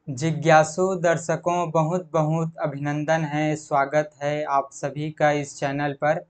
जिज्ञासु दर्शकों बहुत बहुत अभिनंदन है, स्वागत है आप सभी का इस चैनल पर।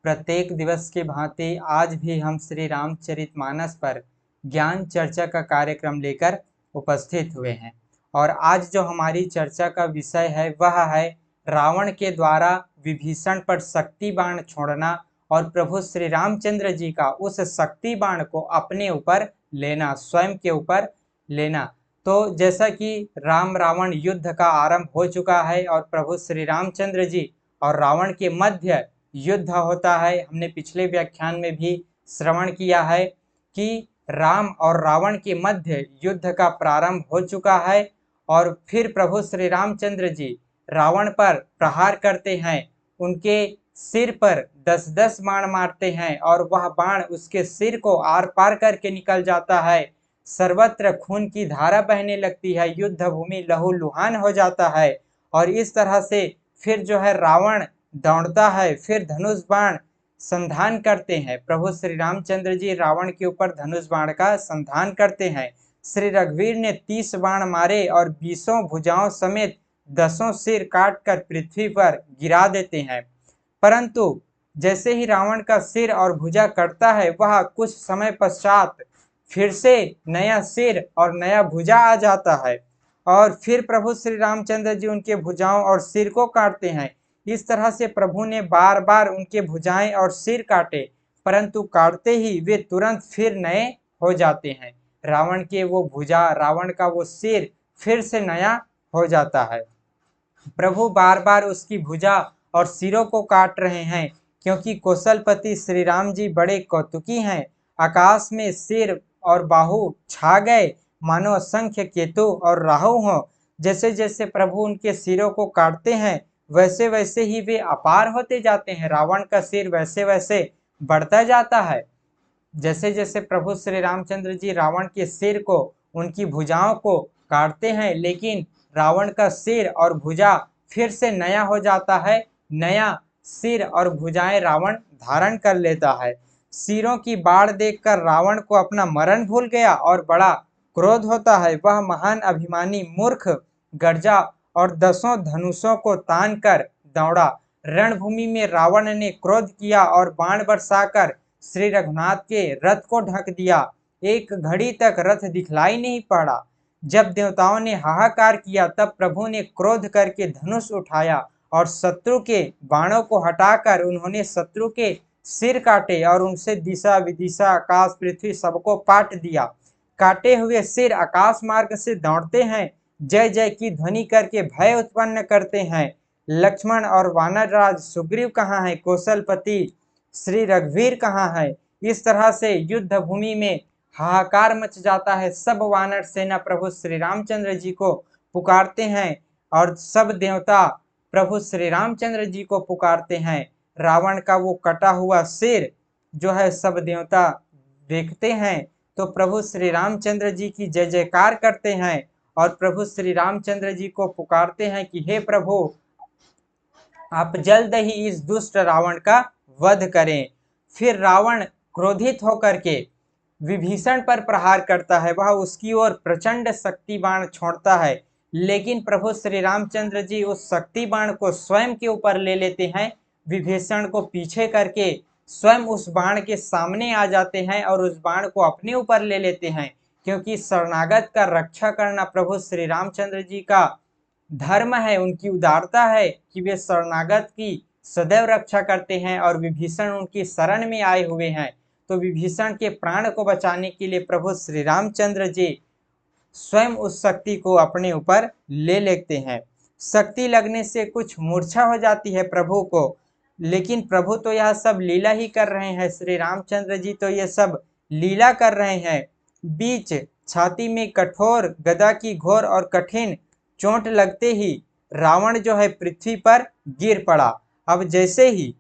प्रत्येक दिवस की भांति आज भी हम श्री रामचरितमानस पर ज्ञान चर्चा का कार्यक्रम लेकर उपस्थित हुए हैं। और आज जो हमारी चर्चा का विषय है वह है रावण के द्वारा विभीषण पर शक्ति बाण छोड़ना और प्रभु श्री रामचंद्र जी का उस शक्ति बाण को अपने ऊपर लेना, स्वयं के ऊपर लेना। तो जैसा कि राम रावण युद्ध का आरंभ हो चुका है और प्रभु श्री रामचंद्र जी और रावण के मध्य युद्ध होता है। हमने पिछले व्याख्यान में भी श्रवण किया है कि राम और रावण के मध्य युद्ध का प्रारंभ हो चुका है और फिर प्रभु श्री रामचंद्र जी रावण पर प्रहार करते हैं, उनके सिर पर 10-10 बाण मारते हैं और वह बाण उसके सिर को आर पार करके निकल जाता है। सर्वत्र खून की धारा बहने लगती है, युद्ध भूमि लहूलुहान हो जाता है। और इस तरह से फिर जो है रावण दौड़ता है, फिर धनुष बाण संधान करते हैं। प्रभु श्री रामचंद्र जी रावण के ऊपर धनुष बाण का संधान करते हैं। श्री रघुवीर ने 30 बाण मारे और 20 भुजाओं समेत 10 सिर काट कर पृथ्वी पर गिरा देते हैं। परंतु जैसे ही रावण का सिर और भुजा कटता है, वह कुछ समय पश्चात फिर से नया सिर और नया भुजा आ जाता है और फिर प्रभु श्री रामचंद्र जी उनके भुजाओं और सिर को काटते हैं। इस तरह से प्रभु ने बार बार उनके भुजाएं और सिर काटे, परंतु काटते ही वे तुरंत फिर नए हो जाते हैं। रावण के वो भुजा, रावण का वो सिर फिर से नया हो जाता है। प्रभु बार बार उसकी भुजा और सिरों को काट रहे हैं, क्योंकि कौशलपति श्री राम जी बड़े कौतुकी हैं। आकाश में सिर और बाहु छा गए, मानो असंख्य केतु और राहु हों। जैसे जैसे प्रभु उनके सिरों को काटते हैं, वैसे वैसे ही वे अपार होते जाते हैं। रावण का सिर वैसे वैसे बढ़ता जाता है। जैसे जैसे प्रभु श्री रामचंद्र जी रावण के सिर को, उनकी भुजाओं को काटते हैं, लेकिन रावण का सिर और भुजा फिर से नया हो जाता है। नया सिर और भुजाएं रावण धारण कर लेता है। सिरों की बाढ़ देखकर रावण को अपना मरण भूल गया और बड़ा क्रोध होता है। वह महान अभिमानी मूर्ख गर्जा और 10 धनुषों को तान कर दौड़ा। रणभूमि में रावण ने क्रोध किया और बाण बरसाकर श्री रघुनाथ के रथ को ढक दिया। एक घड़ी तक रथ दिखलाई नहीं पड़ा। जब देवताओं ने हाहाकार किया, तब प्रभु ने क्रोध करके धनुष उठाया और शत्रु के बाणों को हटाकर उन्होंने शत्रु के सिर काटे और उनसे दिशा विदिशा आकाश पृथ्वी सबको पाट दिया। काटे हुए सिर आकाश मार्ग से दौड़ते हैं, जय जय की ध्वनि करके भय उत्पन्न करते हैं। लक्ष्मण और वानरराज सुग्रीव कहाँ है? कौशलपति श्री रघुवीर कहाँ है? इस तरह से युद्ध भूमि में हाहाकार मच जाता है। सब वानर सेना प्रभु श्री रामचंद्र जी को पुकारते हैं और सब देवता प्रभु श्री रामचंद्र जी को पुकारते हैं। रावण का वो कटा हुआ सिर जो है सब देवता देखते हैं, तो प्रभु श्री रामचंद्र जी की जय जयकार करते हैं और प्रभु श्री रामचंद्र जी को पुकारते हैं कि हे प्रभु, आप जल्द ही इस दुष्ट रावण का वध करें। फिर रावण क्रोधित होकर के विभीषण पर प्रहार करता है। वह उसकी ओर प्रचंड शक्ति बाण छोड़ता है, लेकिन प्रभु श्री रामचंद्र जी उस शक्ति बाण को स्वयं के ऊपर ले लेते हैं। विभीषण को पीछे करके स्वयं उस बाण के सामने आ जाते हैं और उस बाण को अपने ऊपर ले लेते हैं, क्योंकि शरणागत का रक्षा करना प्रभु श्री रामचंद्र जी का धर्म है। उनकी उदारता है कि वे शरणागत की सदैव रक्षा करते हैं और विभीषण उनकी शरण में आए हुए हैं। तो विभीषण के प्राण को बचाने के लिए प्रभु श्री रामचंद्र जी स्वयं उस शक्ति को अपने ऊपर ले लेते हैं। शक्ति लगने से कुछ मूर्छा हो जाती है प्रभु को, लेकिन प्रभु तो यह सब लीला ही कर रहे हैं। श्री रामचंद्र जी तो ये सब लीला कर रहे हैं। बीच छाती में कठोर गदा की घोर और कठिन चोट लगते ही रावण जो है पृथ्वी पर गिर पड़ा। अब जैसे ही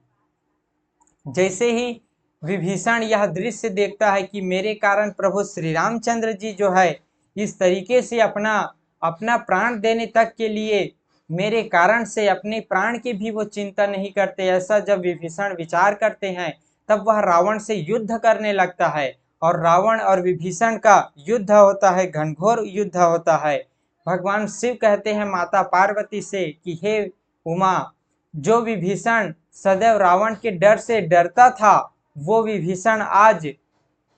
विभीषण यह दृश्य देखता है कि मेरे कारण प्रभु श्री रामचंद्र जी जो है इस तरीके से अपना प्राण देने तक के लिए मेरे कारण से अपने प्राण की भी वो चिंता नहीं करते, ऐसा जब विभीषण विचार करते हैं, तब वह रावण से युद्ध करने लगता है और रावण और विभीषण का युद्ध होता है, घनघोर युद्ध होता है। भगवान शिव कहते हैं माता पार्वती से कि हे उमा, जो विभीषण सदैव रावण के डर से डरता था, वो विभीषण आज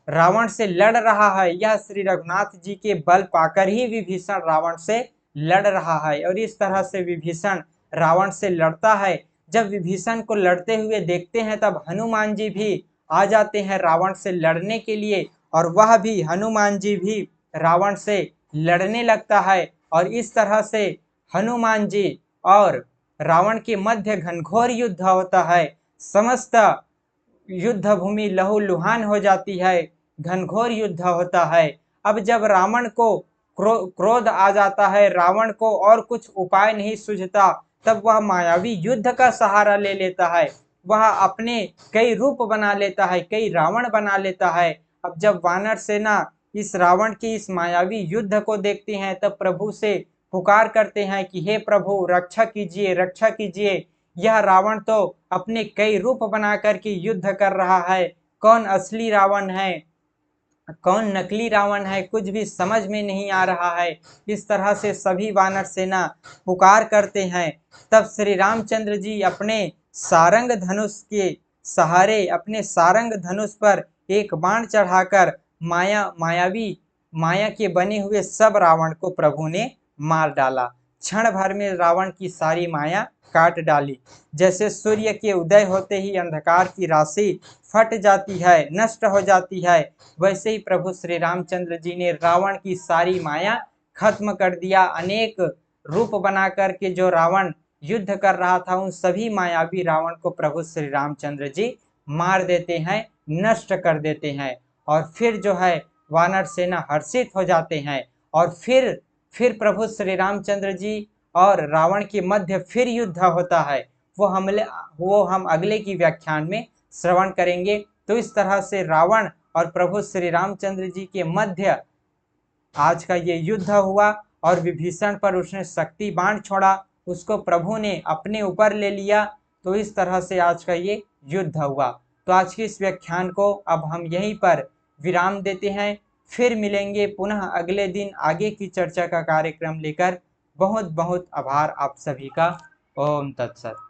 रावण से लड़ रहा है। यह श्री रघुनाथ जी के बल पाकर ही विभीषण रावण से लड़ रहा है। और इस तरह से विभीषण रावण से लड़ता है। जब विभीषण को लड़ते हुए देखते हैं तब हनुमान जी भी आ जाते हैं रावण से लड़ने के लिए, और वह भी हनुमान जी भी रावण से लड़ने लगता है। और इस तरह से हनुमान जी और रावण के मध्य घनघोर युद्ध होता है। समस्त युद्ध भूमि लहूलुहान हो जाती है, घनघोर युद्ध होता है। अब जब रावण को क्रोध आ जाता है, रावण को और कुछ उपाय नहीं सूझता, तब वह मायावी युद्ध का सहारा ले लेता है। वह अपने कई रूप बना लेता है, कई रावण बना लेता है। अब जब वानर सेना इस रावण की इस मायावी युद्ध को देखती हैं, तब प्रभु से पुकार करते हैं कि हे प्रभु, रक्षा कीजिए, रक्षा कीजिए। यह रावण तो अपने कई रूप बना करके युद्ध कर रहा है। कौन असली रावण है, कौन नकली रावण है, कुछ भी समझ में नहीं आ रहा है। इस तरह से सभी वानर सेना पुकार करते हैं। तब श्री रामचंद्र जी अपने सारंग धनुष के सहारे, अपने सारंग धनुष पर एक बाण चढ़ाकर मायावी माया के बने हुए सब रावण को प्रभु ने मार डाला। क्षण भर में रावण की सारी माया काट डाली। जैसे सूर्य के उदय होते ही अंधकार की राशि फट जाती है, नष्ट हो जाती है, वैसे ही प्रभु श्री रामचंद्र जी ने रावण की सारी माया खत्म कर दिया। अनेक रूप बना करके जो रावण युद्ध कर रहा था, उन सभी मायावी रावण को प्रभु श्री रामचंद्र जी मार देते हैं, नष्ट कर देते हैं। और फिर जो है वानर सेना हर्षित हो जाते हैं। और फिर प्रभु श्री रामचंद्र जी और रावण के मध्य फिर युद्ध होता है। वो हम अगले की व्याख्यान में श्रवण करेंगे। तो इस तरह से रावण और प्रभु श्री रामचंद्र जी के मध्य आज का ये युद्ध हुआ। और विभीषण पर उसने शक्ति बाण छोड़ा, उसको प्रभु ने अपने ऊपर ले लिया। तो इस तरह से आज का ये युद्ध हुआ। तो आज के इस व्याख्यान को अब हम यहीं पर विराम देते हैं। फिर मिलेंगे पुनः अगले दिन आगे की चर्चा का कार्यक्रम लेकर। बहुत बहुत आभार आप सभी का। ओम तत्सत।